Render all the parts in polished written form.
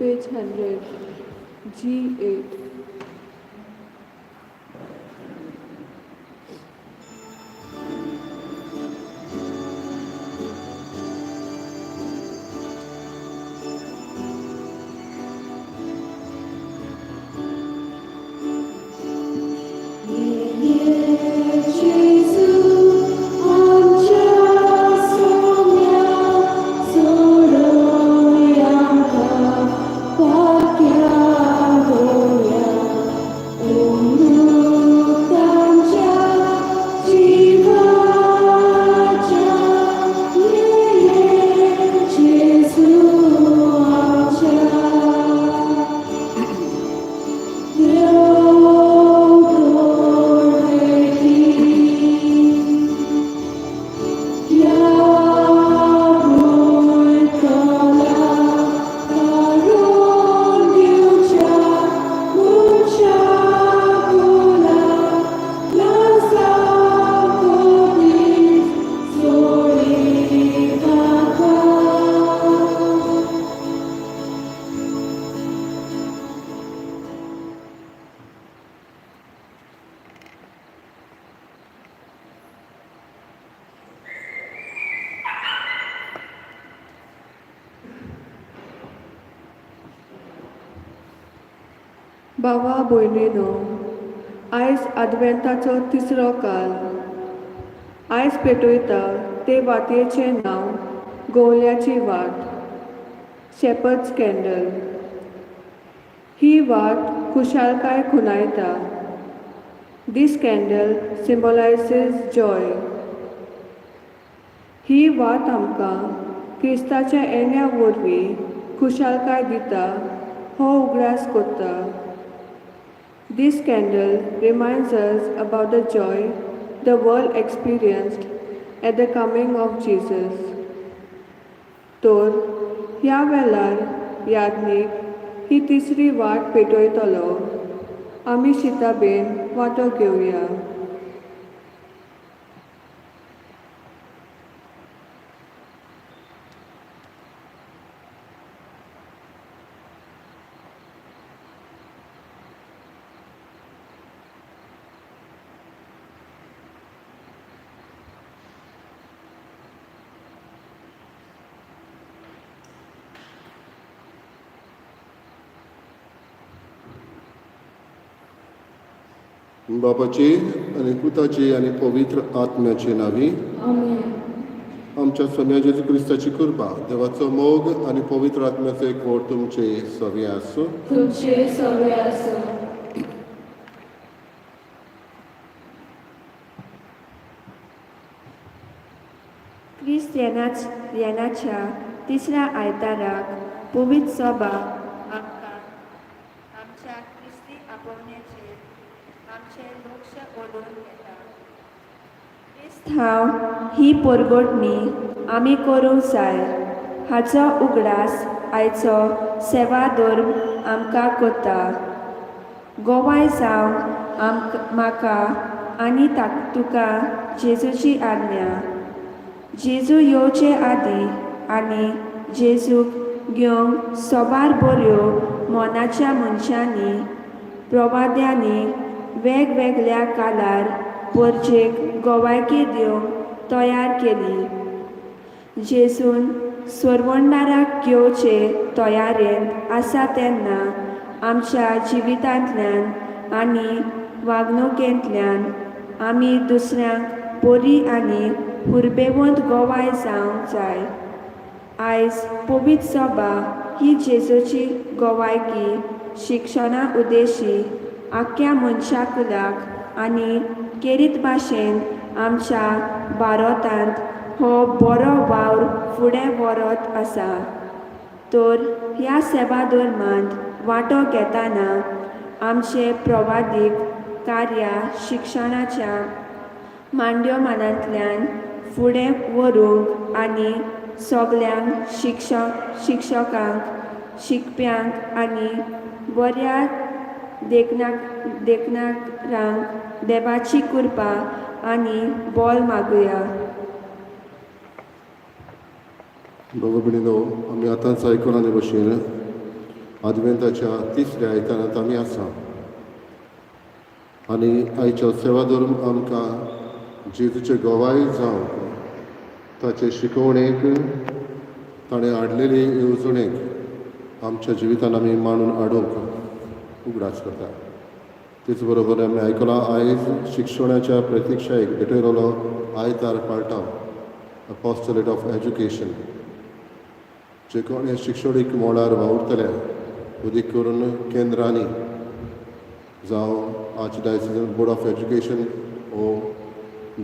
page 100, G8. भावा भयणीनो, आयज आदवेंताचो तिसरो काल. आयज पेटयता ते वातयेचें नांव गोवल्याची वाट, शेपर्ड्स कॅन्डल. ही वाट खुशालकाय खुनायता. This candle symbolizes joy. ही वाट आमकां क्रिस्ताच्या येण्या वरवीं खुशालकाय दिता हो उगडास कोत्ता. This candle reminds us about the joy the world experienced at the coming of Jesus. तर ह्या वेळार यादनीक ही तिसरी वाट पेटयतलो. आमी शिताबेन वांटो घेवया. बापाचे आनी पुताचे आनी पवित्र आत्म्याचे नावी. आमच्या सोम्या जेजू क्रिस्ताची कृपा, देवाचो मोग आनी पवित्र आत्म्याचो एकवट तुमचे सगळे आसूं. क्रिस्त येण्याच्या तिसऱ्या आयताराक पवित्र सभा आमकां आमच्या क्रिस्ती आपोवण्याचेर आमचे लक्ष ओडून घेता. क्रिस्त हांव ही परगटणी आमी करूंक जाय हाचो उगडास आयचो सेवा धर्म आमकां कोत्ता. गोवाय जावंक म्हाका आनी तुका जेजूची आज्ञा. जेजू येवचे आदी आनी जेजूक घेवंक सोबार बऱ्यो मोनाच्या मनशांनी प्रवाद्यांनी वेगवेगळ्या कालार परचेक गोवायकी दिवंक तयार केली. जेजून सोरवंडाराक घेवचे तयारेंत आसा तेन्ना आमच्या जिवितांतल्यान आनी वागणुकेंतल्यान आमी दुसऱ्यांक बरी आनी हुरबेवंत गोवाय जावंक जाय. आयज पवित्र सभा ही जेजूची गोवायकी शिक्षणा उद्देशी आख्या मनशाकुलाक आनी केरीत भाशेन आमच्या भारतांत हो बरो वावर फुडें व्हरत आसा. तर ह्या सेवा धर्मांत वांटो घेतना आमचे प्रवादीक कार्या शिक्षणाच्या मांड्योमानांतल्यान फुडें व्हरूंक आनी सगल्यांक शिक्षकांक, शिकप्यांक आनी बऱ्या देखणारांक देवाची कृपा आनी बोल मागुया. बाबा भयणीनो, आमी आतांच आयकून आनी भशेन आदवेंताच्या तिसऱ्या आयतानात आमी आसा आनी आयच्या सेवा धरून आमकां जेजूचे गोवाय जावंक ताचे शिकवणेक ताणें हाडलेली येवजणेक आमच्या जिवितान आमी मांडून हाडूंक उगडास करता. तेच बरोबर आमी आयकलां आयज शिक्षणाच्या प्रतीक्षेक भेटयलो आयतार पाळटा अपॉस्टलेट ऑफ एज्युकेशन, जे कोण शिक्षणीक मोडार वावुरतले उदीक करून केंद्रांनी जावं आर्च डायसिजन बोर्ड ऑफ एज्युकेशन वो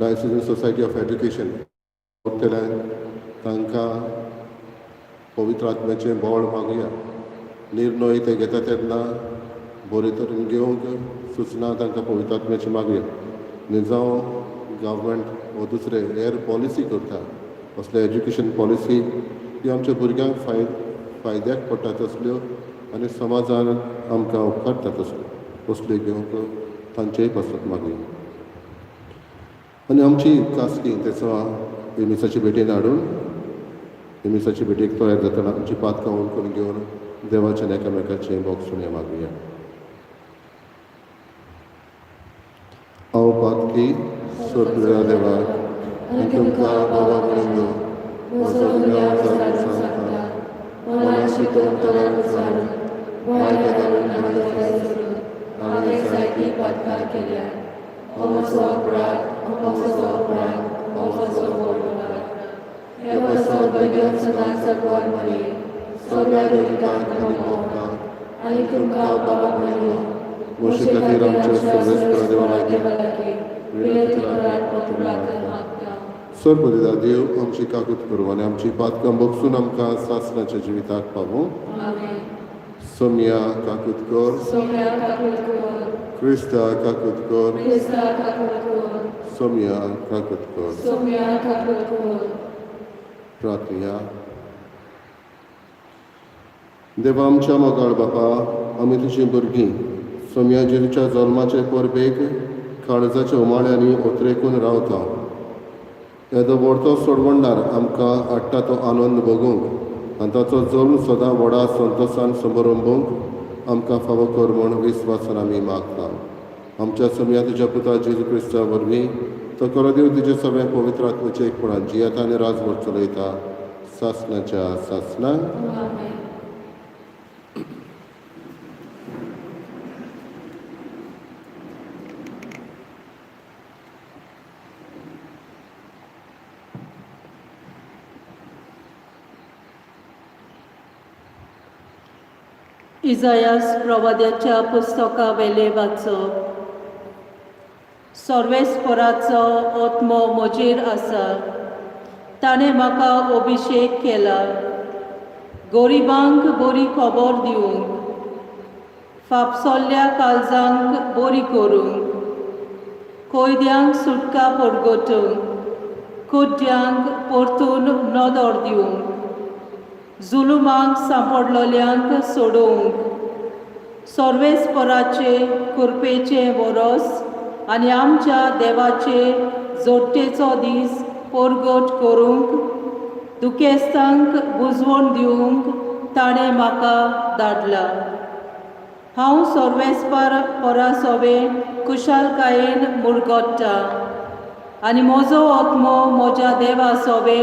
डायसिजन सोसायटी ऑफ एज्युकेशन वावुरतले तांकां पवित्र आत्म्याचें बोवाळ मागुया. निर्णय ते घेता तेन्ना बरे तरेन घेवंक सुचना तांकां पवित्र आत्म्याची मागुया. आनी जावं गव्हर्मेंट वो दुसरे हेर पॉलिसी करता असले एज्युकेशन पॉलिसी ती आमच्या भुरग्यांक फायद्याक पडटा तसल्यो आनी समाजान आमकां उपकारता तसल्यो असल्यो घेवंक तांचेय पासत मागुया. आनी आमची कास्की तेचो एमिसाची भेटेन हाडून एमिसाची भेटेक तयार जातना आमची पातकां करून घेवन देवाच्या एकामेकाचें बोगसून मागुया. हांव पातकी सोडलेल्या देवाक आनी तुमकां बाबा म्हणून म्हजो गुन्यांव सांगता मनाक शिकून तोंडान विचारून वायट गजालीन हांवें जायतीं पातकां केल्यात. हो म्हजो अपराध हो म्हजो व्हड गुन्यांव. हे पासून बेगीन सदांच सकवार मरी सगळ्या दुरितांक भोंवता आनी तुमकां बाबा म्हणून मोशे खातीर आमचे सर्वेस्पर देवालागीं विनंती करात मागता. सर्वदिदा देव आमची काकूत करूं आनी आमची पातकां बोगसून आमकां सासणाच्या जिविताक पावूं. सोम्या काकूत कर, क्रिस्ता काकूत कर, सोम्या काकूत कर. प्रार्थया. देवा आमच्या मोगाळ बापा, आमी तुजीं भुरगीं सोम्या जेजूच्या जल्माचे परबेक काळजाच्या उमाळ्यांनी ओतरेकून रावता. येदो व्हडतो सोडवंडार आमकां हाडटा तो आनंद भोगूंक आनी ताचो जल्म सदां व्हडा संतोशान समारंभूंक आमकां फावो कर म्हूण विस्वासान आमी मागता. आमच्या सोम्या तुज्या पुता जेजू क्रिस्ता वरवीं तो खरो देव तुजे सगळ्या पवित्र आत्म्याचे एकपणान जियेता आनी राजभर चलयता सासणाच्या सासणाक. इजायास प्रवाद्याच्या पुस्तका वेले वाचप. सर्वेस्पराचो आत्मो म्हजेर आसा, ताणें म्हाका अभिशेक केला गरिबांक बरी खबर दिवंक, फापसोल्ल्या काळजांक बरी करूंक, कोयद्यांक सुटका परगटूंक, कुड्यांक परतून नदर दिवंक, जुलुमांक सांपडलेल्यांक सोडोवंक, सर्वेस्पराचे कुरपेचे वरस आनी आमच्या देवाचे जोडटेचो दीस परगट करूंक, दुखेस्तांक बुजवण दिवंक ताणें म्हाका धाडला. हांव सर्वेस्परा सोबे कुशालकायेन मुरगोडटा आनी म्हजो आत्मो म्हज्या देवा सोबे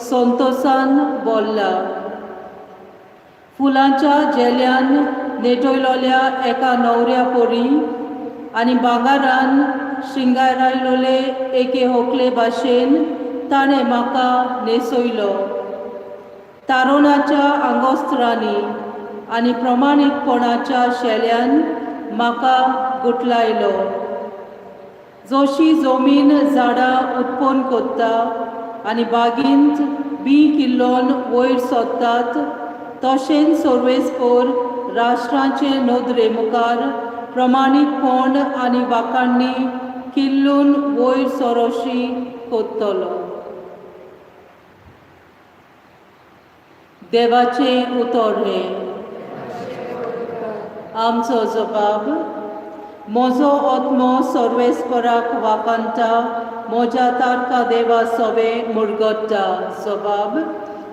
संतोशान भरला. फुलांच्या जेल्यान नेटयलोल्या एका न्हवऱ्या परी आनी भांगारान श्रिंगारायलोले एके व्हंकले भाशेन ताणें म्हाका न्हेसयलो. तारुणाच्या आंगोस्त्रांनी आनी प्रमाणीकपणाच्या शेल्यान म्हाका गुटलायलो. जशी जमीन झाडां उत्पन्न कोत्ता आनी बागेंत बी किल्लोन वयर सोदतात, तशेंच सर्वेस्पर राष्ट्रांचे नदरे मुखार प्रमाणीकपण आनी वाखाणणी किल्लून वयर सरोशी कोत्तलो. देवाचें उतर हें. आमचो जबाब. म्हजो आत्मो सर्वेस्पराक वाखाणटा, म्हज्या तारका देवा सोबे मुरगडटा. जबाब.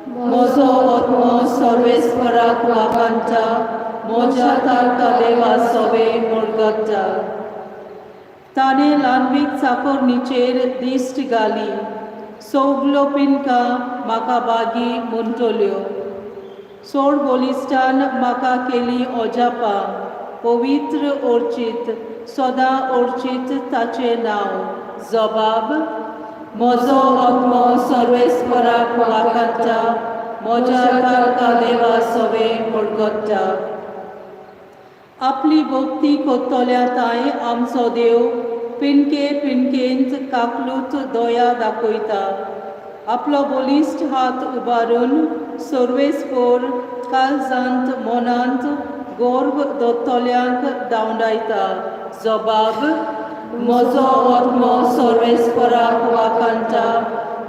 म्हजो आत्मो सर्वेस्पराक वाकांता म्हज्या तारका देवा सोबे मुरगता. ताणें ल्हानवीक चाकोरणीचेर दिश्ट घाली, सगल्यो पिनकां म्हाका बागी म्हणटल्यो. सोड बोलिस्तान म्हाका केली ओजापां, पवित्र ओर्चीत सदां ओर्चीत ताचें नांव. जबाब: म्हजो आत्मो सर्वेस्पराक वाकांता म्हज्या तारका देवा सोबे मुरगता. आपली भक्ती कोत्तोल्या ताय आमचो देव पिनके पिनकेंत काकलूत दोया दाखयता. आपलो बोलिश्ट हात उबारून सर्वेस्पोर काळजांत मनांत गोर्ब दोत्तोल्यांक धांवडायता. जबाब: म्हजो आत्मो सर्वेस्पराक वाकांता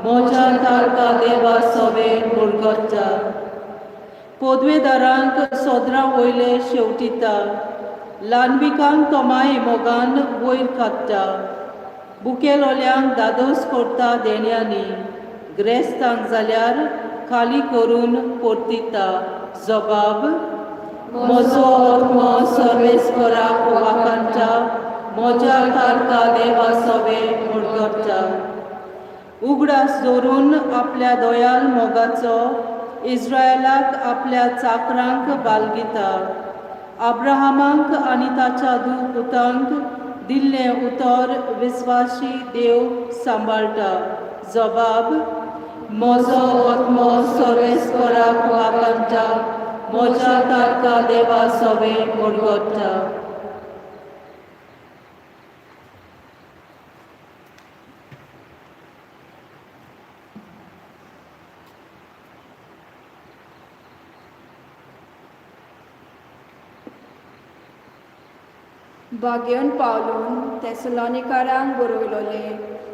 म्हज्या तारका देवा सोबे मुरगता. पदवेदारांक सोदरां वयले शेवटिता, ल्हानविकांक तोमाय मोगान वयर काडटा. बुकेलोल्यांक दादोस करता देण्यांनी, ग्रेस्तांक जाल्यार खाली करून परतिता. जबाब: म्हजो आत्मो सर्वेस्पराक वाकांता म्हज्या तारका देवा सोबे मुरगता. उगडास दवरून आपल्या दोयाल मोगाचो इस्रायलाक आपल्या चाकरांक बालगिता. अब्राहमाक आनी ताच्या पुतांक दिल्लें उतर विस्वासी देव सांबाळटा. जबाब: म्हजो आत्मो सर्वेस्पराक वाकांता म्हज्या तारका देवा सोबे मुरगता. बागेवन पावलून तेसलोनिकारांक बरयलोले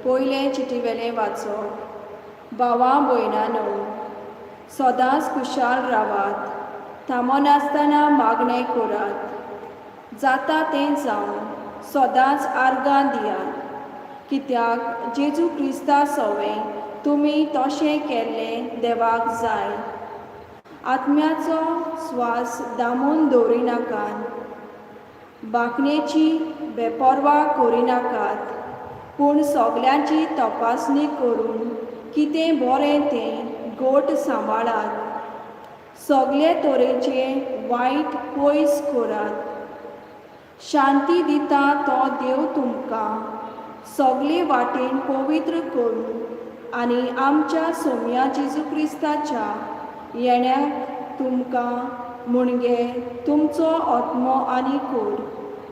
पयलें चिटीवेलें वाचप. भावां भयणांनो, सदांच खुशाल रावात, थांबो नासतना मागणें करात. जाता तें जावन सदांच आर्गां दियात, कित्याक जेजू क्रिस्ता सोवें तुमी तशें केल्लें देवाक जाय. आत्म्याचो स्वास दामून दवरिनाकात, बाकणेची बेपरवा करिनाकात, पूण सगल्यांची तपासणी करून कितें बरें तें गोट सांबाळात. सगळे तरेचे वायट पयस करात. शांती दिता तो देव तुमकां सगळे वाटेन पवित्र करून आनी आमच्या सोम्या जेजू क्रिस्ताच्या येण्याक तुमकां मुणगे तुमचो आत्मो आनी कूड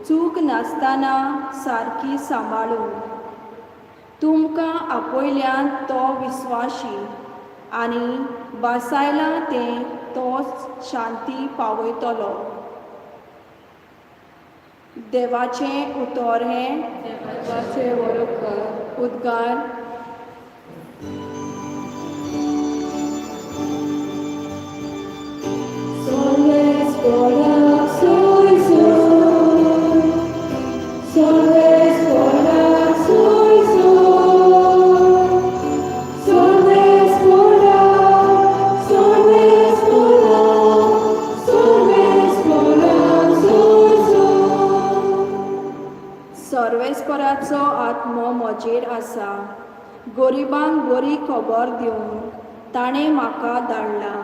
चूक नासतना सारकी सांबाळून. तुमकां आपयल्यान तो विस्वाशी आनी बासायलां तें तोच शांती पावयतलो. देवाचें उतर हें देवाचे वरकर उद्गार. सर्वेस्पराचो आत्मो म्हजेर आसा. गरिबांक बरी खबर दिवंक ताणें म्हाका धाडला.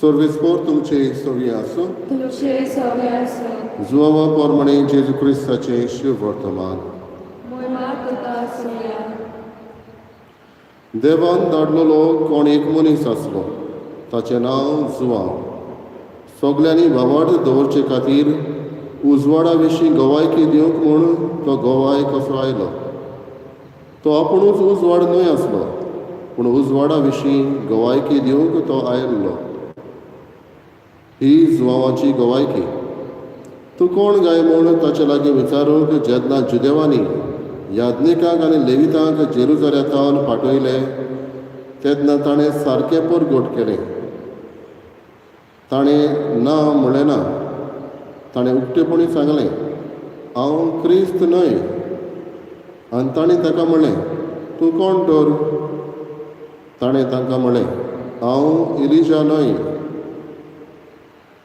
सर्वेस्पोर तुमचे सोवी आसूं. तुमचे सगळे आसूं. जुवावा पोरमणे जेजू क्रिस्ताचें शुभ वर्तमान. महिमा तुका आसूं. देवान धाडलेलो कोण एक मनीस आसलो, ताचें नांव जुवांव. सगल्यांनी भावार्थ दवरचे खातीर उजवाडा विशीं गवायकी दिवंक म्हूण तो गोवाय कसो आयलो. तो आपुणूच उजवाड न्हय आसलो, पूण उजवाडा विशीं गवायकी दिवंक तो आयिल्लो. ही जुवांवाची गोवायकी. तूं कोण गाय म्हूण ताचे लागीं विचारूंक जेन्ना जुदेवांनी याज्ञिकांक आनी लेवितांक जेरुसलेमांत पाठयले तेन्ना ताणें सारकें परगोट केलें. ताणें ना म्हणलें ना. ताणें उक्तेपणी सांगलें, हांव क्रिस्त न्हय. आनी ताणें ताका म्हणलें, तूं कोण तर? ताणें तांकां म्हणलें, हांव इलिजा न्हय.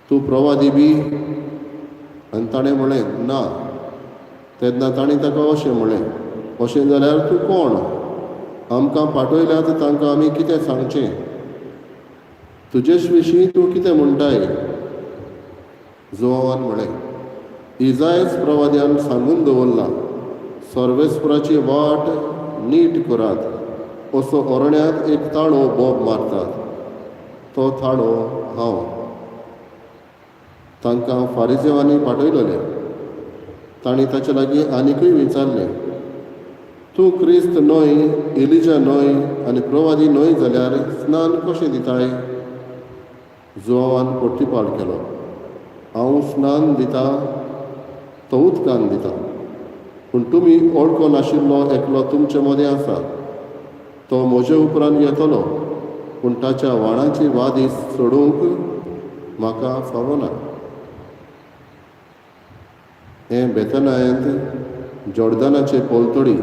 तूं प्रवादी बी? आनी ताणें म्हणलें, ना. तेन्ना ताणें ताका अशें म्हणलें, अशें जाल्यार तूं कोण? आमकां पाठयल्यात तांकां आमी कितें सांगचें? तुजे विशीं तूं कितें म्हणटाय? जुवान म्हणलें, इजायस प्रवाद्यान सांगून दवरलां, सर्वेस्पराची वाट नीट करात. असो अरण्यात एक ताळो बोब मारतात. तो ताळो हांव. तांकां फारिसेवांनी पाठयलेलें. तांणी ताचे लागीं आनीकूय विचारलें, तूं क्रिस्त न्हय, इलिजा न्हय आनी प्रवादी न्हय जाल्यार स्नान कशें दिताय? जुवान प्रतिपाल केलो, हांव स्नान दितां तो उदकान दिता. पूण तुमी वळखो नाशिल्लो एकलो तुमचे मदें आसा. तो म्हजे उपरांत येतलो, पूण ताच्या वाणाची वादीस सोडूंक म्हाका फावना. हें बेतनायंत जॉर्दानाचे पोलतडी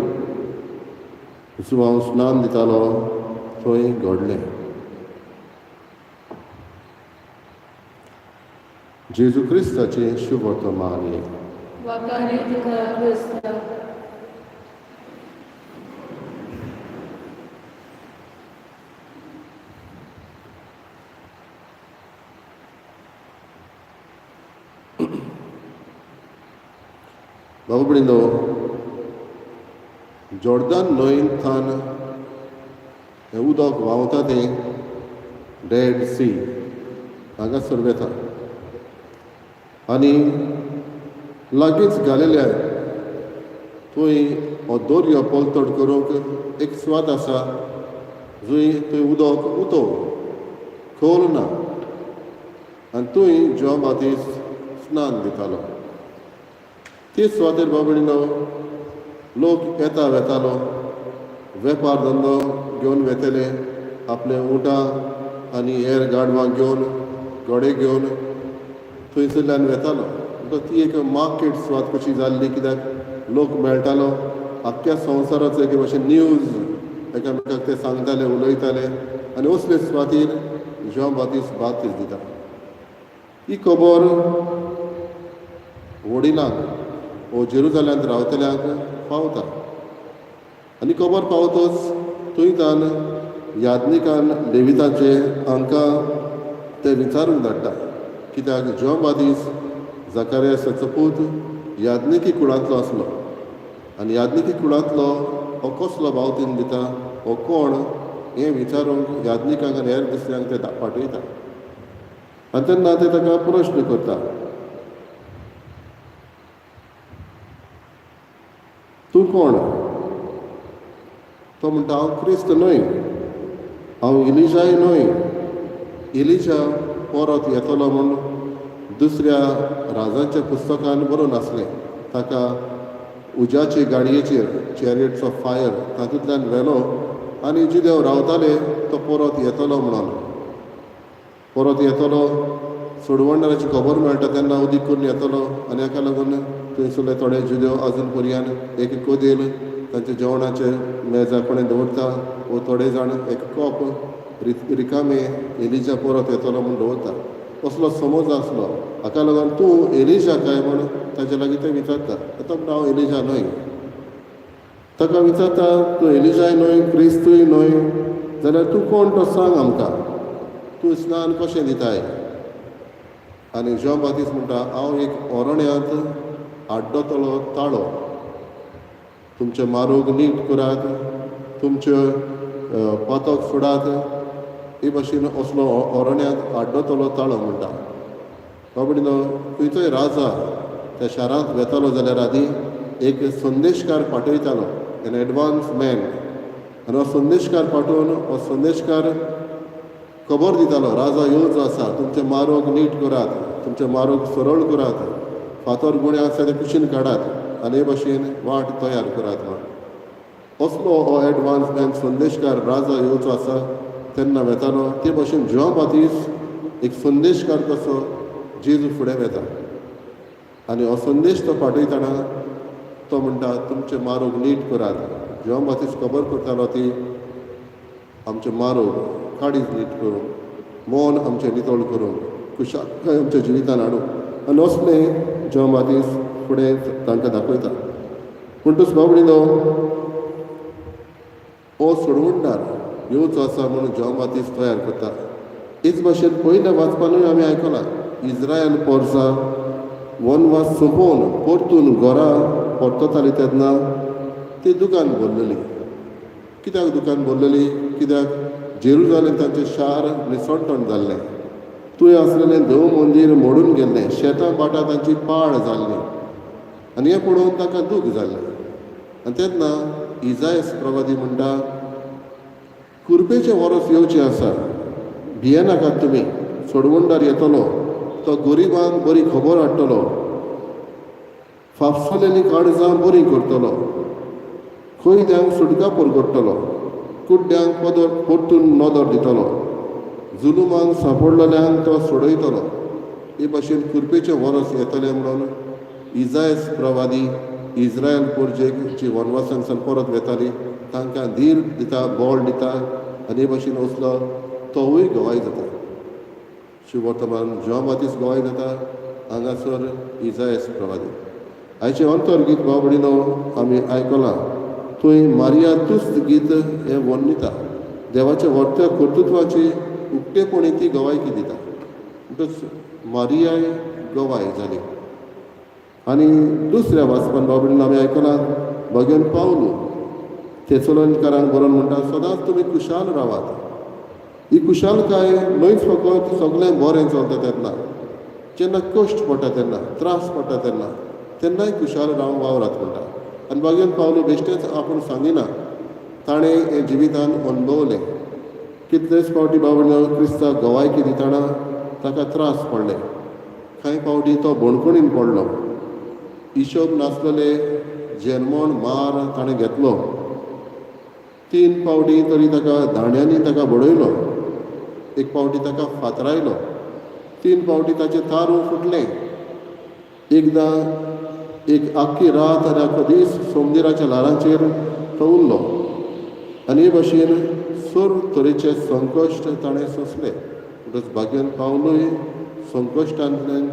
जो हांव स्नान दितालो थंय घडलें. जेजू क्रिस्ताचे शुभ वर्तमान. वकारे तुका क्रिस्ता. बाबा बिडिंदो, जॉर्दान न्हंयेंतल्यान हें उदक व्हांवता तें डेड सी हांगासर वेता. आनी लागींच गालिल्या थंय हो दर्यो पलतड करूंक एक स्वात आसा जंय थंय उदक उतो खोल ना. आनी थंय जॉन बातिस्ट स्नान दितालो. ते सुवातेर बाबडिनो लोक येता वेतालो, वेपार धंदो घेवन वेतले, आपले उटां आनी हेर गाडवां घेवन, घोडे घेवन थंयसरल्यान वेतालो. ती एक मार्केट सुवात कशी जाल्ली, कित्याक लोक मेळटालो. आख्ख्या संवसाराचो एक भाशेन न्यूज एकामेकाक ते सांगताले, उलयताले. आनी असले सुवातेर जॉन बातिस्ट बाप्तिस्ट दिता. ही खबर वडिलांक वो जेरुसलेमांत रावतल्यांक पावता. आनी खबर पावतच थंयच्यान याज्ञिकान लेविताचे हांकां ते विचारूंक धाडटा, कित्याक जॉन बातिस्ट जकार्यासाचो पूत याज्ञिकी कुळांतलो आसलो. आनी याज्ञिकी कुळांतलो हो कसलो बावतीन दिता, हो कोण हें विचारूंक याज्ञिकांक आनी हेर दुसऱ्यांक ते पाठयता. आनी तेन्ना ते ताका प्रश्न करता, तूं कोण? तो म्हणटा, हांव क्रिस्त न्हय, हांव इलिजाय न्हय. इलिजा परत येतलो म्हूण दुसऱ्या राजांच्या पुस्तकान बरोवन आसलें. ताका उज्याचे गाडयेचेर चॅरियट्स ऑफ फायर तातूंतल्यान व्हेलो आनी जुदेव रावताले तो परत येतलो म्हणून. परत येतलो, सोडवणाराची खबर मेळटा तेन्ना उदीक करून येतलो. आनी हाका लागून थंयसरले थोडे जुदेव आजून पर्यान एक कोदेल तांचे जेवणाचे मेजापणे दवरता, वो थोडे जाण एक कॉप रिकामे एलिजा परत येतलो म्हूण दवरता. असलो समज आसलो. हाका लागून तूं एलिजा काय म्हूण ताचे लागीं ते विचारता. तो म्हणटा, हांव एलिजा न्हय. ताका विचारता, तूं एलिजाय न्हय, क्रिस्तूय न्हय जाल्यार तूं कोण तो सांग आमकां. तूं स्नान कशें दिताय? आनी जॉन बातिस्ट म्हणटा, हांव एक अरण्यांत आड्डोतलो ताळो. तुमचे मारोग नीट करात, तुमचे पातक सोडात, हे भाशेन असलो अरण्यांत आड्डोतलो ताळो म्हणटा. बाबडी खंयचोय राजा त्या शारांत वेतालो जाल्यार आदी एक संदेशकार पाठयतालो, एन एडवान्स मॅन. आनी हो संदेशकार पाठोवन हो संदेशकार खबर दितालो राजा येवचो आसा, तुमचे मारोग नीट करात, तुमचे मारोग सरळ करात, फातर गुणे आसा ते कुशीन काडात आनी हे भाशेन वाट तयार करात म्हण असलो हो एडवान्समेंट संदेशकार राजा येवचो आसा तेन्ना वेतालो. ते भाशेन जॉन बातिस्ट एक संदेशकार कसो जेजू फुडें वेता आनी हो संदेश तो पाठयतना तो म्हणटा तुमचे मारोग नीट करात. जॉन बातिस्ट खबर करतालो ती आमचे मारोग काडीच नीट करूंक, मन आमचें नितळ करूंक, खुशालकाय आमच्या जिवितान हाडूंक आनी असलें जॉन बातिस्ट फुडें तांकां दाखयता. पूण तूं बाबडीनो हो सोडवणदार येवचो आसा म्हणून जॉन बातिस्ट तयार करता. हेच भाशेन पयल्या वाचपानूय आमी आयकलां इज्रायल पोरसां वनवास सोंपोवन परतून घरा परततालीं तेन्ना ती दुकान भरलेली. कित्याक दुकान भरलेली? कित्याक जेरुजालेम तांचें शार निसणटण जाल्लें, तुवें आसलेलें देव मंदीर मोडून गेल्लें, शेतां बाटां तांची पाड जाल्लीं आनी हें पळोवन ताका दूख जाल्लें. आनी तेन्ना इजायस प्रवादी म्हणटा कुरपेचें वरस येवचें आसा, भियेनाकात तुमी, सोडवणदार येतलो, तो गरिबांक बरी खबर हाडटलो, फापसलेलीं काळजां बरीं करतलो, खंयद्यांक सुटका परगडटलो, कुड्ड्यांक परतून नदर दितलो, जुलुमांक सांपडलेल्यांक तो सोडयतलो. हे भाशेन कुरपेचें वरस येतलें म्हणून इजायस प्रवादी इज्रायल पोरजेक जी वनवासांतल्यान परत वेताली तांकां धीर दिता, बोळ दिता आनी हे भाशेन असलो तोवूय गवाय जाता. शिवर्तमान जॉन बातिस्ट गवाय जाता, हांगासर इजायस प्रवादी. आयचें अंतर्गीत बाबडीनो आमी आयकलां, थंय मारिया तुस्त गीत हें वर्णिता, देवाच्या व्हडट्या कर्तृत्वाची उक्तेपणी ती गवायकी दिता. म्हणटच मारियाय गवाय जाली. आनी दुसऱ्या वाचपान बाबडीन आमी आयकलां भगवान पावलो थेसलोनिकांक बरोवन म्हणटा सदांच तुमी खुशाल रावात. ही खुशालकाय न्हयच फकत सगळें बरें चलता तेन्ना, जेन्ना कश्ट पडटा तेन्ना, त्रास पडटा तेन्नाय खुशाल रावन वावरात म्हणटा. आनी भगवान पावलो बेश्टेच आपूण सांगिना, ताणें हें जिवितान अनुभवलें. कितलेच फावटी बाबडीन क्रिस्ताक गवायकी दितना ताका त्रास पडले, कांय फावटी तो बणकणीन पडलो, हिशोब नासलेले जन्मोण मार ताणें घेतलो, 3 फावटी तरी ताका दांड्यांनी ताका बडयलो, एक फावटी ताका फातरायलो, 3 फावटी ताचें तारू फुटलें, एकदां एक आख्खी रात आनी आख्खो दीस सोमदिराच्या ल्हारांचेर तो उरलो. आनी हे भाशेन सर तरेचे संकश्ट ताणें सोंसले. म्हणटच भाग्यान पावलोय संकश्टांतल्यान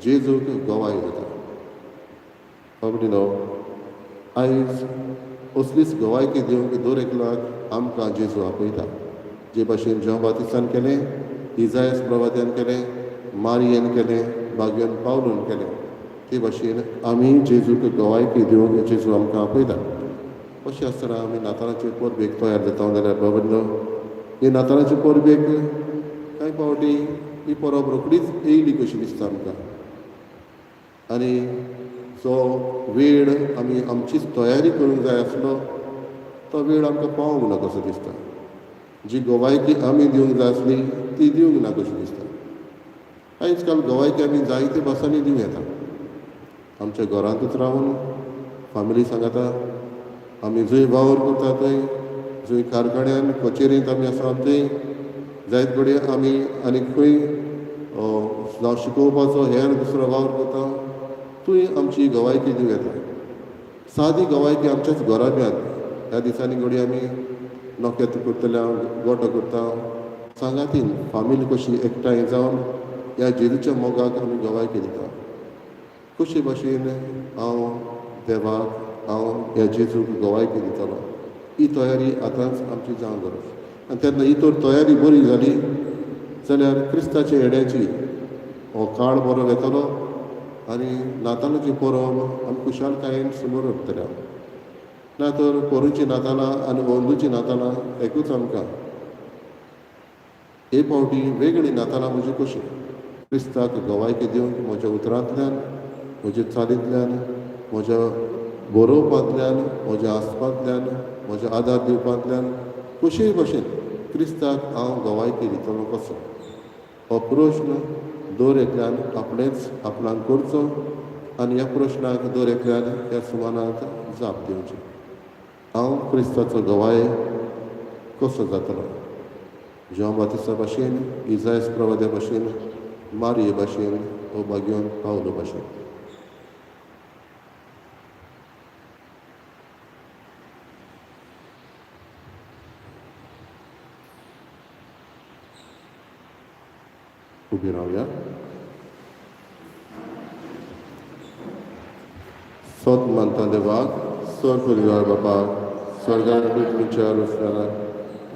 जेजूक गवाय जाता. बाबडीनो आयज असलीच गवायकी दिवंक दर एकल्याक आमकां जेजू आपयता. जे भाशेन जॉन बातिस्तान केलें, इजायस प्रवाद्यान केलें, मारियेन केलें, भाग्यान पावलोन केलें, ते भाशेन आमी जेजूक गवायकी दिवंक जेजू आमकां आपयता. अशें आसतना आमी नाताळाचे परबेक तयार जाता जाल्यार बाबडीनो ही नाताळाची परबेक कांय फावटी ही परब रोखडीच येयली कशी दिसता आमकां. आनी जो वेळ आमी आमचीच तयारी करूंक जाय आसलो तो वेळ आमकां पावूंक ना कसो दिसता. जी गवायकी आमी दिवंक जाय आसली ती दिवंक ना कशी दिसता. आयज काल गवायकी आमी जायते भासांनी दिवं येता. आमच्या घरांतूच रावन फामिली सांगाता, आमी जंय वावर करता थंय, जंय कारखान्यान कचेरींत आमी आसा थंय, जायत घडये आमी आनी खंय जावं शिकोवपाचो हेर दुसरो वावर करता, थंय आमची गवायकी दिवं येता. सादी गवायकी आमच्याच घराब्यांत ह्या दिसांनी घडये आमी नोकेत करतल्या, गोठो करता, सांगातीन फामिली कशी एकठांय जावन ह्या जेजूच्या मोगाक आमी गवायकी दिता. कशे भाशेन हांव देवाक, हांव ह्या जेजूक गवायकी दितलो, ही तयारी आतांच आमची जावंक गरज. आनी तेन्ना ही तर तयारी बरी जाली जाल्यार क्रिस्ताच्या येड्याची हो काळ बरो येतलो आनी नातालाची परब आमी खुशालकायेन समोर व्हरतले. ना तर पोरूची नातालां आनी अंदूची नातालां एकूच आमकां. हे फावटी वेगळी नातालां म्हणजे कशी क्रिस्ताक गवायकी दिवंक म्हज्या उतरांतल्यान, म्हज्या चालींतल्यान, म्हज्या बरोवपांतल्यान, म्हज्या आसपांतल्यान, म्हज्या आदार दिवपांतल्यान कशेय भाशेन क्रिस्ताक हांव गवायकी दितलो कसो? हो प्रश्न दर एकल्यान आपलेंच आपणाक करचो आनी ह्या प्रश्नाक दर एकल्यान ह्या सुमानांत जाप दिवची. हांव क्रिस्ताचो गवाय कसो जातलो? जॉन बातिस्ता भाशेन, इजायास प्रवाद्या भाशेन, मारये भाशेन वो बागयोन पावलो भाशेन. उबी रावया. सोत मानता देवाक, स्वर्ग दिवार बापाक, स्वर्गान विचार आसतना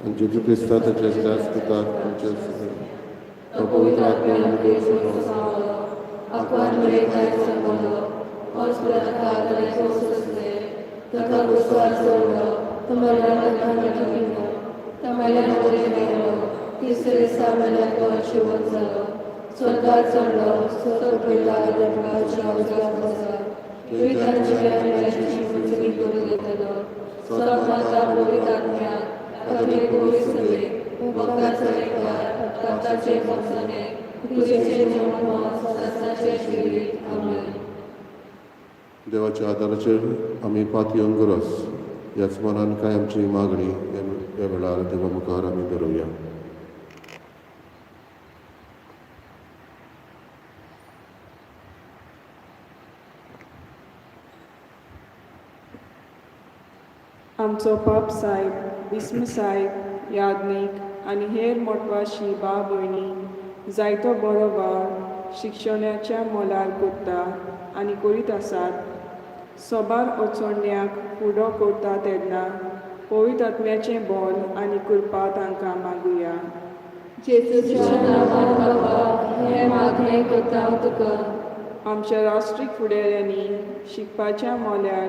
आनी जेजू क्रिस्ता ताचे दास पिताक आमचे पवित्र आत्म्यान देश Akuan mereka yang sembuh, os berkata dari khususnya, takkan bersuara surga, kemarin akan berkembang, kemarin berkembang, istri sama dan bersyukur salam, surga surga, surga berlalu dan berjauh jauh. Witan juga menjadi sifat berlipat, surga mata beritannya, kami berusaha, bukan mereka, kata cekap sana. देवाच्या आदाराचेर आमी पातयेवन गरज ह्याच मनान काय आमची मागणी ह्या वेळार देवा मुखार आमी धरुया. आमचो पाप साहेब, विस्म साहेब, याज्ञीक आनी हेर मोठवाशी बा भयणी जायतो बरो भाव शिक्षणाच्या मोलार करता आनी करीत आसात. सोबार ओचोण्याक फुडो करता तेन्ना पवित्र आत्म्याचें बोल आनी कृपा तांकां मागुया. जेजूच्या नांवान बाबा हे मागणे करता तुका. आमच्या राष्ट्रीय फुडाऱ्यांनी शिकपाच्या मोल्यार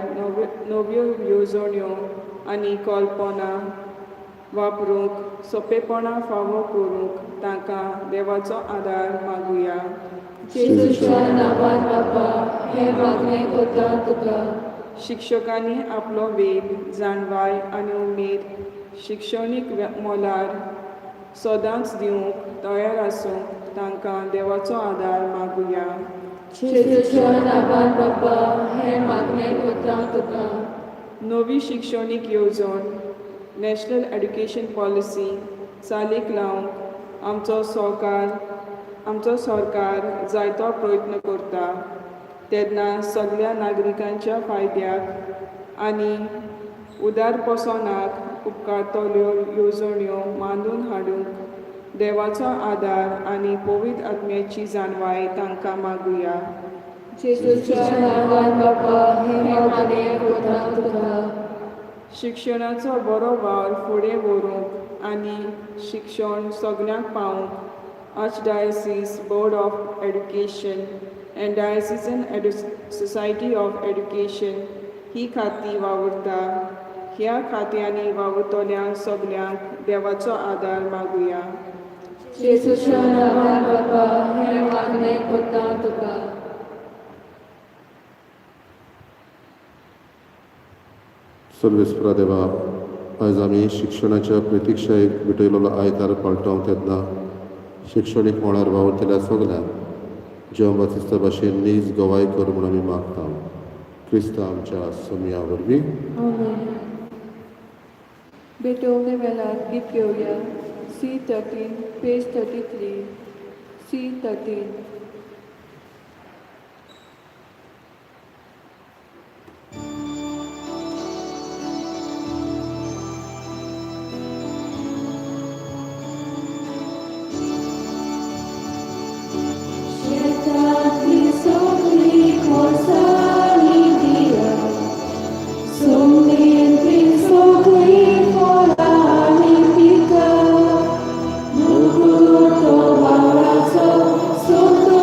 नव्यो येवजण्यो आनी कल्पना वापरूंक सोंपेपणा फावो करूंक तांकां देवाचो आदार मागुया. जेजूच्या नांवान बाबा हे मागणे करता तुका. शिक्षकांनी आपलो वेद जाणवाय आनी उमेद शिक्षणीक मोलार सदांच दिवंक तयार आसूंक तांकां देवाचो आदार मागुया. जेजूच्या नांवान बाबा हे मागणे करता तुका. नवी शिक्षणीक येवजण नॅशनल एड्युकेशन पॉलिसी चालीक लावंक आमचो सरकार जायतो प्रयत्न करता तेन्ना सगळ्या नागरिकांच्या फायद्याक आनी उदारपसनाक उपकारतल्यो येवजण्यो मांडून हाडूंक देवाचो आदार आनी पवित्र आत्म्याची जाणवाय तांकां मागुया. जेजूच्या नांवान बाबा हे मागणे करता तुका. शिक्षणाचो बरो वावर फुडें व्हरूंक आनी शिक्षण सगळ्यांक पावंक archdiocese board of education and diocesan society of education ही खातीं वावुरता. ह्या खात्यांनी वावुरतल्यांक सगळ्यांक देवाचो आदार मागुया. जेजूच्या नांवान बाबा हे मागणे करता तुका. सर्वेस्परा देवा, आयज आमी शिक्षणाच्या प्रतीक्षेक भेटयलेलो आयतार पाळटाव तेन्ना शिक्षणीक मळार वावुरतल्या सगळ्यांक जॉन बातिस्ता भाशेन नीज गवाय कर म्हूण आमी मागता. क्रिस्ता आमच्या सोमया वरवीं. बेटोवने वेळार गीत घेवया. C13, page 33. C13. Soto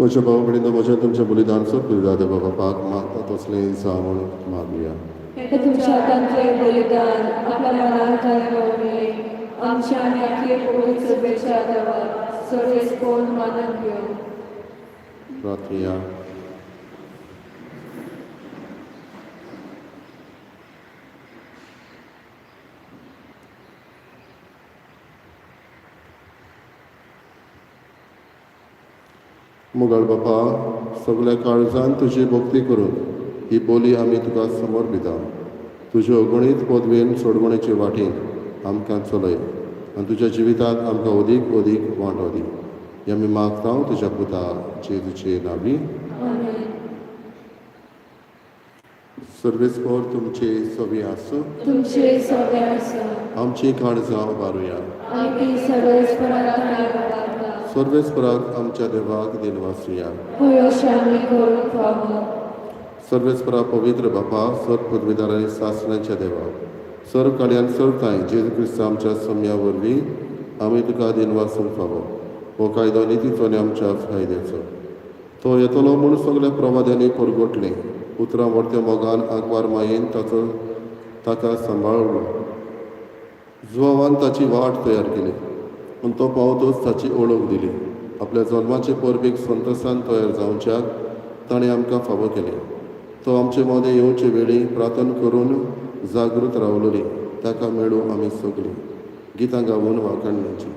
म्हज्या भावा कडेन म्हज्या तुमच्या बलिदान सोडून देवा बापाक मागता तसलें दिसा म्हणून मागुया. हे तुमच्या हातांतले बलिदान आपल्या मनात घालवले आमच्या आनी आपले पवित्र सभेच्या देवा सगळेच कोण मानत घेवन प्रार्थया. मुगाळ बापा, सगळ्या काळजान तुजी भक्ती करून ही बोली आमी तुका समर्पिता. तुज्या अगणीत पदवेन सोडवणेचे वाटेन आमकां चलय आनी तुज्या जिवितांत आमकां अदीक अदीक वांटो दी. हें आमी मागता तुज्या पुता जेजूचे नांवी. सर्वेस्पर तुमचे सवी आसूं. तुमचे सगळे आसा आमची काळजां उबारुया. आमी सगळेच परात सर्वेस्पराक आमच्या देवाक दिनवासुया. आमी करून फावो सर्वेस्परा पवित्र बापा, सर्व पदवीदार सासणाच्या देवा, सर्व काळ्यान सर्वताय जेजू क्रिस्त आमच्या सम्या वरवीं आमी तुका दिनवासूंक फावो. हो कायदो नितीचो आनी आमच्या फायद्याचो. तो येतलो म्हूण सगळ्या प्रवाद्यांनी परगटलें. उतरां व्हरत्या मोगान आंकवार मायेन ताका सांबाळलो. जुवान ताची वाट तयार केली आनी तो पावतोच ताची ओळख दिली. आपल्या जल्माचे परबीक संतोशान तयार जावच्याक ताणें आमकां फावो केलें. तो आमचे मोदें येवचे वेळी प्रार्थना करून जागृत रावलोली. ताका मेळूं आमी सगळीं गितां गावून वाखाणण्याची.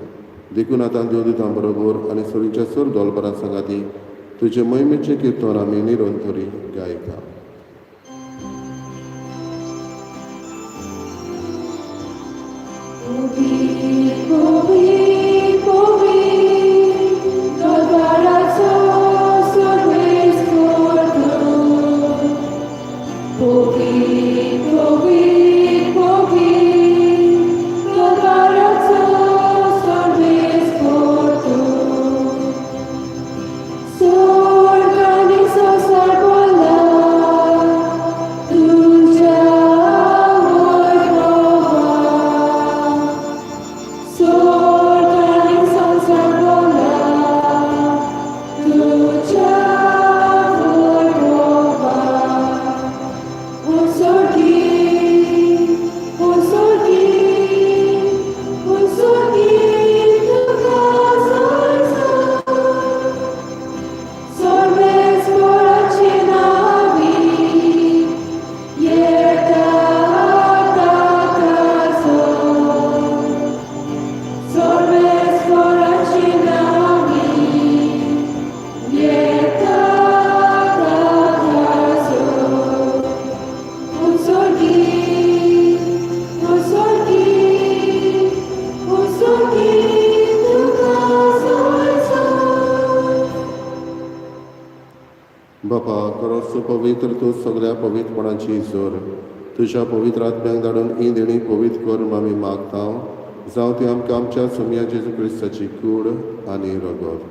देखून आतां देवदूतां बरोबर आनी सरीच्या सर दोलबरां सांगाती तुजे महिमेचें किर्तन आमी निरंतरी गायता. बापा, खरोच पवित्र तूं सगळ्या पवित्रपणाची जोर तुज्या पवित्र आत्म्याक धाडून ही देणी पवित्र करून आमी मागता. जावं ती आमकां आमच्या सम्या जेजू क्रिस्ताची कूड आनी रगत.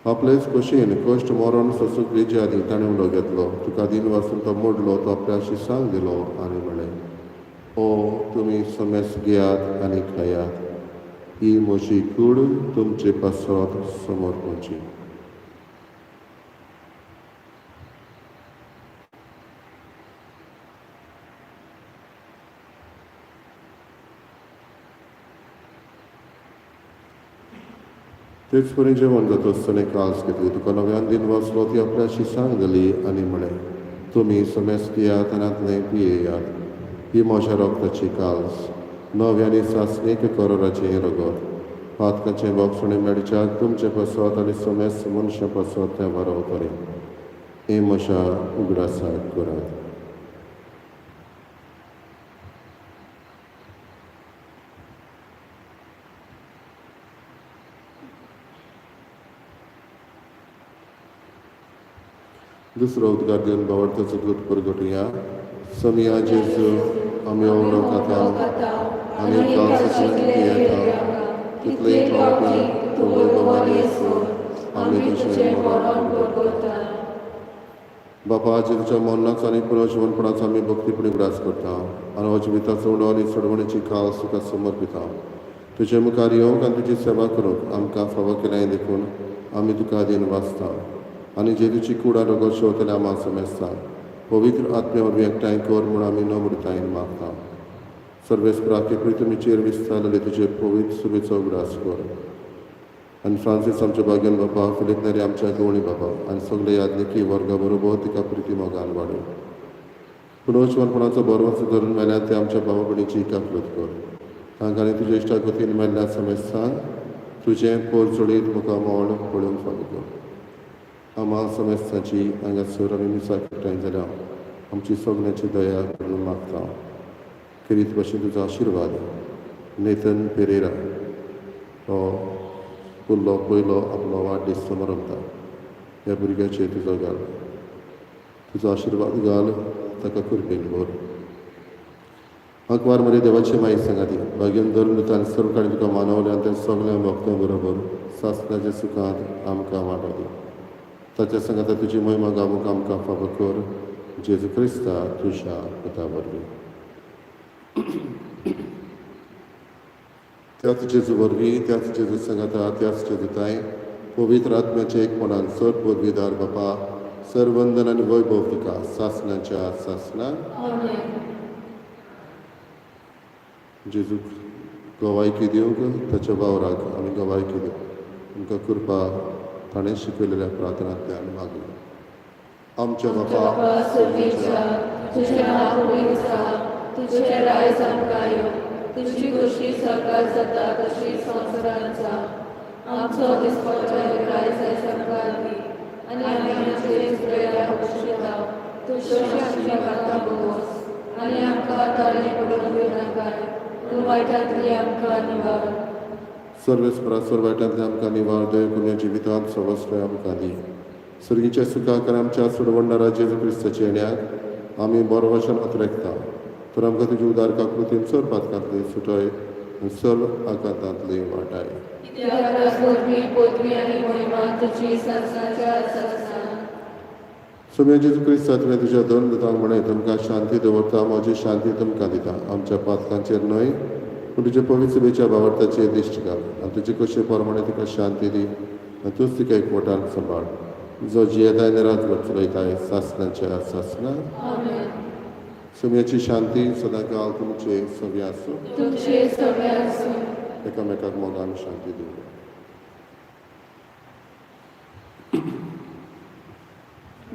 आपलेच खोशेन कश्ट मरण सोसूंक वेजे आदी ताणें उलो घेतलो. तुका दिन वाचून तो मोडलो, तो आपल्या शिसांक दिलो आनी म्हळें, ओ तुमी समेस घेयात आनी खायात. ही म्हजी कूड तुमचे पासत समर्पणची. तेच परी जेवण जाता आसतना काल्स घेतली. तुका नव्यान दिन वाचलो, ती आपल्या शिसांक दिली आनी म्हळें, तुमी समेस पियात आनी आतलें पियेयात. ही म्हज्या रोगताची काल्स, नव्यानी सासणीक कराराचें रगत. पातकाचें बोगसणें मेळच्याक तुमचे पासत आनी समेस मनशा पासत तें वारवतलें. हें म्हज्या उगडासाक करात. दुसरो उद्गार दिवन बावडताचो दूत परगटुया. समिया जेजू आमी ओवळो खाता आनी काल्साचें पियेता. तितले पावपी तूं वैभवान येसू आमी तुजें मरण परगटता. बापा, जेजूच्या मरणाचो आनी पुनर्जीवनपणाचो आमी भक्तीपणी उगडास करता आनी हो जिविताचो उडो आनी सोडवणेची काल्स तुका समर्पिता. तुजे मुखार येवंक आनी तुजी सेवा करूंक आमकां फावो केल्याय देखून आमी तुका आदीन वाचता आनी जेजूची कुडा रगत शेवतल्या आमा समेस्ता पवित्र आत्म्या वरवीं एकठांय कर म्हूण आमी नम्रतायेन मागता. सर्वेस्पराके प्रितुमीचेर विस्तारलेले तुजे पवित्र सुबेचो उगडास कर आनी फ्रांसीस आमच्या बागेन बाबा फिलीप नेरी आमच्या गवळी बाबा आनी सगळे यादनिकी वर्गा बरोबर तिका प्रिती मोगान वाडय. पुनर्जवानपणाचो बरोवचो धरून मेल्यात ते आमच्या भावा भयणीची काकलूत कर. तांकां आनी तुज्या इश्टागतीन मेल्ल्या समेस्तान तुजें पोर जोडीत मुखार मोल पळोवंक फावो कर. आमा समेस्ताची हांगासर आमी मिसाक एकठांय जाल्या आमची सगळ्यांची दया करून मागता. खेरीत भाशेन तुजो आशिर्वाद नेतन पेरेरा हो फुडलो पयलो आपलो वाडदीस समारंभता ह्या भुरग्याचेर तुजो घाल. तुजो आशिर्वाद घाल ताका कुरपेन भर. अकवार मरे देवाची माई सांगाती भाग्यन धरून दिता आनी सर्व काणी तुका मानवले आनी त्या सगळ्या भक्तां बरोबर सासणाच्या सुखांत आमकां वांटो दी. ताच्या सांगाता तुजी महिमा गावूंक आमकां फावो कर. जेजू क्रिस्ता तुज्या पुता वरवीं. त्याच जेजू वरवीं त्याच जेजू सांगाता त्याच जेजूताय पवित्र आत्म्याचे एकपणान सर पदवीदार बापा सर्वंदन आनी वैभव तुका सासणाच्या सासणान जेजूक गवायकी दिवंक ताच्या वावराक आमी गवायकी दिवंक तुमकां कृपा ताणें शिकयलेल्या प्रार्थनांतल्यान मागली. आमच्या बापा सुर्गीच्या तुझें नांव पवित्र जावं, तुझें रायज आमकां येवं, तुजी कशी सकाळ जाता तशी संवसारांत जावं. आमचो दिसपट्टो रायज आयज आमकां दी आनी आमी आमचे चुकलेल्या बक्षिता तुजी आमची वार्ता बगोस आनी आमकां ताळे पडूंक दिनाकाय पूण वायटांतली आमकां निवार. सर्वेस्परा सर्वायटांतले आमकां निवार दय करून जिवितांत सवस्त्र आमकां दी. सर्गीच्या सुखाक आनी आमच्या सोडवणारा जेजू क्रिस्ताच्या येण्याक आमी बरो वचन अत्रेकता. तर आमकां तुजी उदार काकृतीन सर पातकांतली सुटय आनी सर्व आकांतांतली वाटाय. पदवी आनी महिमा तुजी संसाच्या संसार. सोम्या जेजू क्रिस्ता तुवें तुज्या दोन दुतांक म्हणय तुमकां शांती दवरता म्हजी शांती तुमकां दिता. आमच्या पातकांचेर न्हय पूण तुजे पवित्र सभेच्या भावार्थाचेर दिश्ट घाल आनी तुजे कशे प्रमाणे तुका शांती दी आनी तूंच तिका एकवटान सांबाळ. जो जियेताय रात चलयताय सासणाच्या सासणान. सोम्याची शांती सदां काळ तुमचे सगळे आसूं. तुमचे सगळे आसूं. एकामेकाक मोगान शांती दिवं.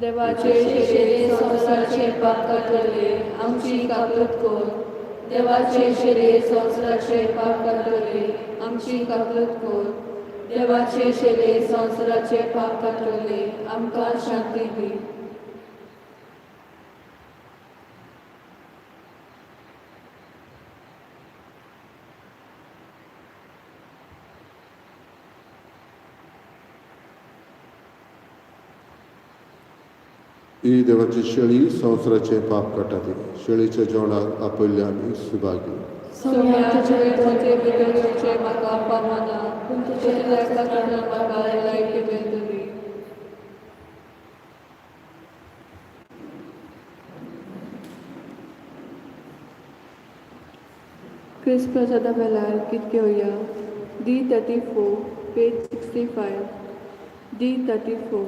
देवाचे शेरे संवसाराचे पाप कातरले आमची काकलूत कर. देवाचे शेरे संवसाराचे पाप कातरले आमची काकलूत कर. देवाचे शेरे संवसाराचे पाप कातरले आमकां शांती दी. ही देवाची शेळी संवसाराचे पाप काटाती. शेळीच्या जेवणाक आपयल्या आमी सुभागी. सोम्या तुजे तुजे भितरचे म्हाका पावना पूण तुजे रस्ता कडल्यान म्हाका लायकी मेळटली. क्रिस्त प्रसादा वेळार कितके होया D34 पेज 65 D34.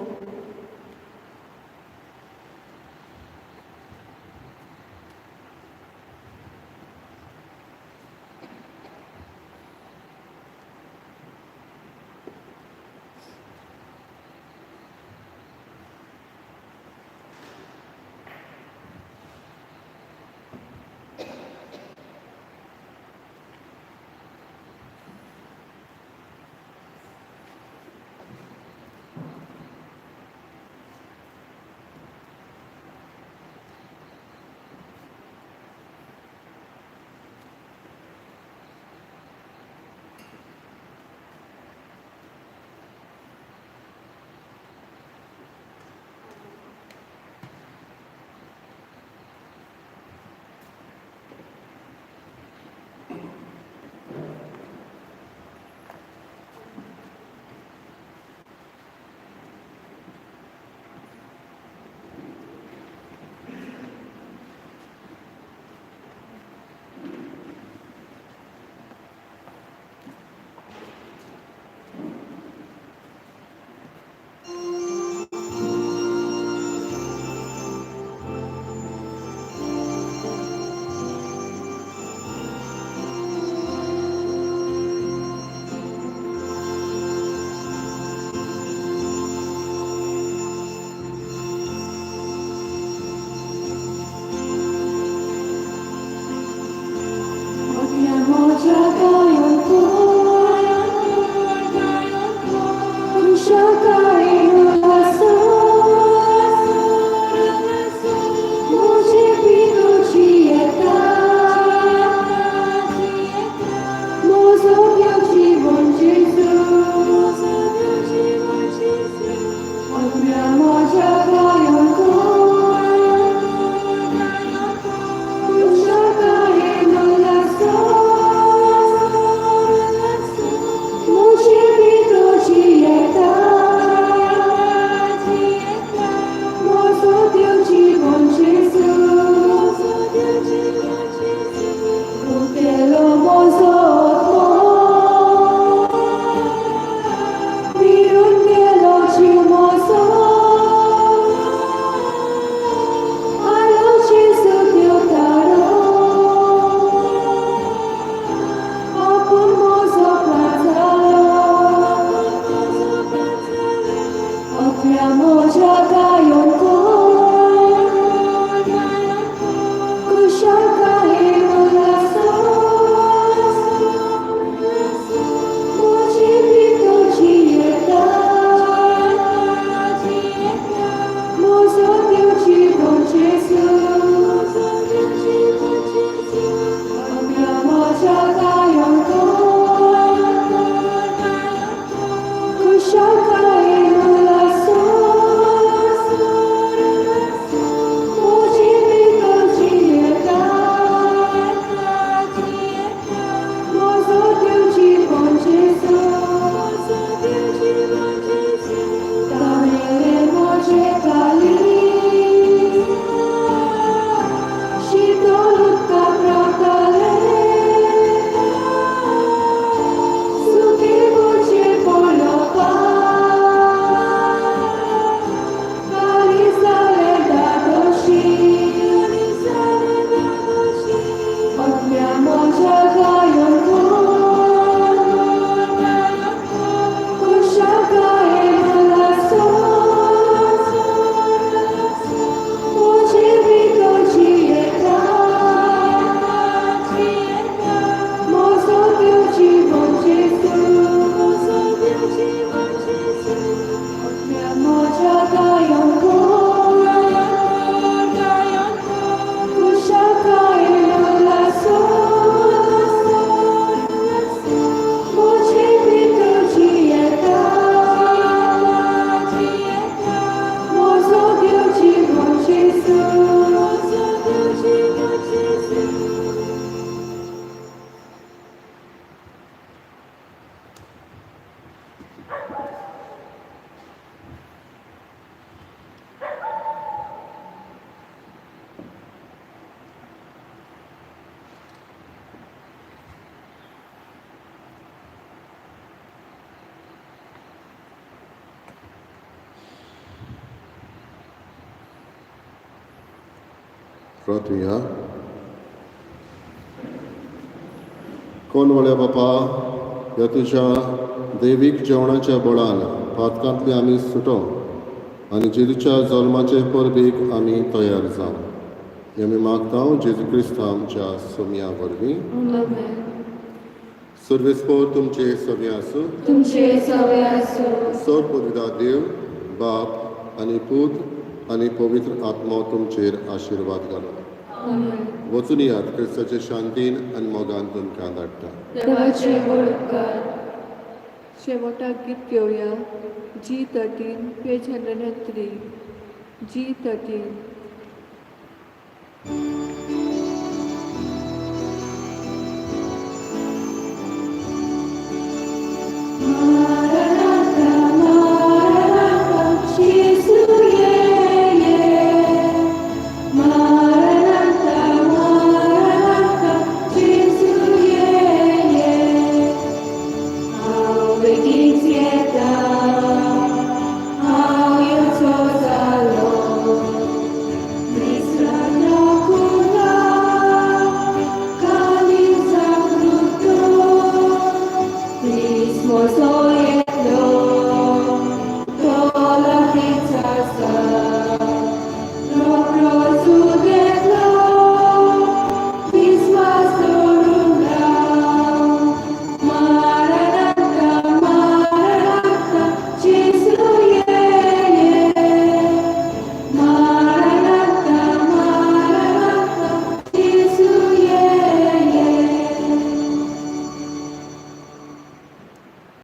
प्रार्थुया. कोणवळ्या बापा, ह्या तुझ्या दैवीक जेवणाच्या बळान पातकांतले आमी सुटो आनी जेजूच्या जल्माचे परबेक आमी तयार जावं. हें आमी मागता जेजू क्रिस्त आमच्या सोम्या वरवीं. आमेन. सर्वेस्पोर तुमचे सोम्या आसूं. तुमचे सवय आसूं. सर्वपदविदा देव बाप आनी पूत आनी पवित्र आत्मा तुमचेर आशिर्वाद घालो. आमेन. वचून यात क्रिस्ताचे शांतीन आनी मोगान तुमकां धाडटा. देवाचे व्हड उपकार. शेवटाक गीत घेवया. G13, page 103. G13.